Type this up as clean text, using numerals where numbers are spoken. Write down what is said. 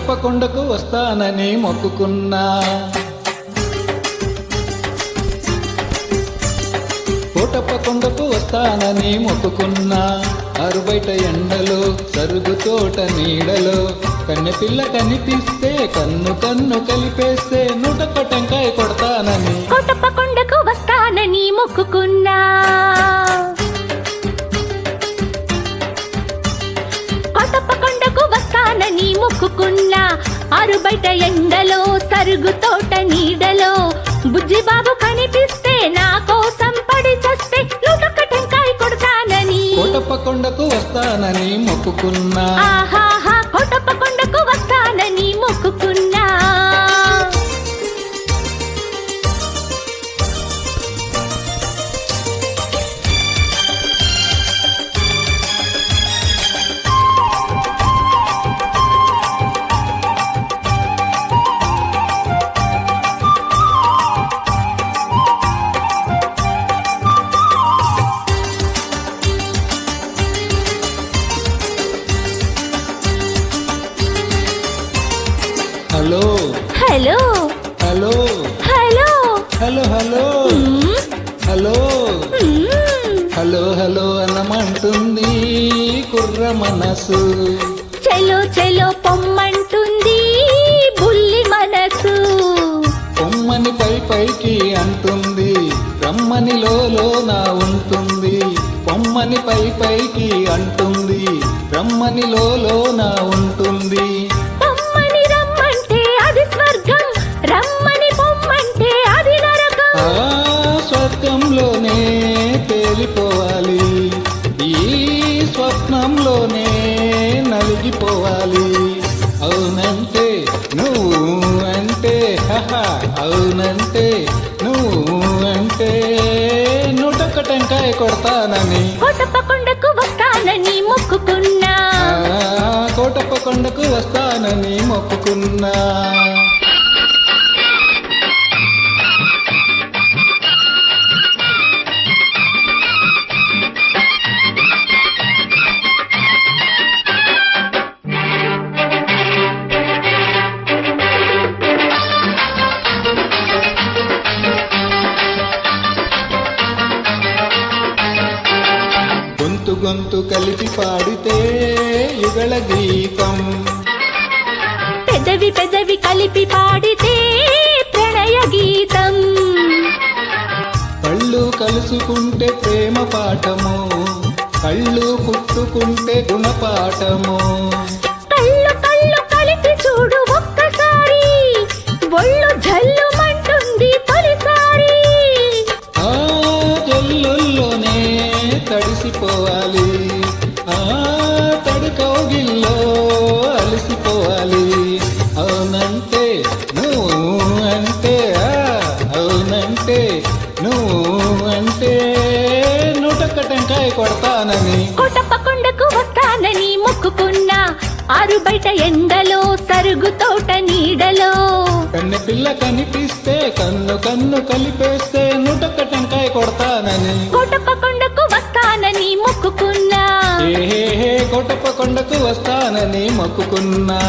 కోటప్ప కొండకు వస్తానని మొక్కుకున్నా. కోటప్ప కొండకు వస్తానని మొక్కుకున్నా. ఆరుబయట ఎండలో సరుగు తోట నీడలో కన్నెపిల్ల కనిపిస్తే కన్ను కన్ను కలిపేస్తే 101 టెంకాయ కొడతానని కోటప్ప కొండకు వస్తానని మొక్కుకున్నా. కోటప్ప కొండకు వస్తానని మొక్కుకున్నా. ఆరుబయట ఎండలో సరుగు తోట నీడలో బుజ్జి బాబు కనిపిస్తే నా కోసం పడి చస్తే 101 టెంకాయ కొడతానని కోటప్ప కొండకు వస్తానని మొక్కుకున్నా. ఆహాహా కోటప్ప కొండకు వస్తానని మొక్కుకున్నా. Hello hello hello hello hello hello hello hello hello అనమంటుంది కుర్ర మనసు. చెలో చెలో పొమ్మంటుంది బుల్లి మనసు. పొమ్మని పైకి అంటుంది రమ్మని నా ఉంటుంది. పొమ్మని పైకి అంటుంది రమ్మని నా ఉంటుంది. పొమ్మని రమ్మంటే అది స్వర్గం, రమ్మని పొమ్మంటే అది నరకం. స్వర్గంలోనే తేలిపోవాలి, ఈ స్వప్నంలోనే నలిగిపోవాలి. అవునంటే నువ్వు అంటే అవునంటే నువ్వు అంటే 101 టెంకాయ కొడతానని కోటప్ప కొండకు వస్తానని మొక్కుకున్నా. కోటప్ప కొండకు వస్తానని మొక్కుకున్నా. గొంతు కలిపి పాడితే యుగళ గీతం, పెదవి కలిపి పాడితే ప్రణయ గీతం. కళ్ళు కలుసుకుంటే ప్రేమ పాఠము, కళ్ళు పుట్టుకుంటే గుణపాఠము. కళ్ళు కలిపి చూడు ఒక్కసారి, ఒళ్ళు జల్లుమంటుంది తొలిసారి. ఆ జల్లుల్లోనే తడిసిపోవాలి, ఆ తడి కౌగిల్లో అలసిపోవాలి. అవునంటే నువ్వు అంటే అవునంటే నువ్వు అంటే 101 టెంకాయ కొడతానని కోటప్ప కొండకు వస్తానని మొక్కుకున్నా. ఆరుబయట ఎండలో సరుగు తోట నీడలో కన్నెపిల్ల కనిపిస్తే కన్ను కన్ను కలిపేస్తే 101 టెంకాయ కొడతానని కోటప్ప కొండకు వస్తానని మొక్కుకున్నా. కోటప్ప కొండకు వస్తానని మొక్కుకున్నా.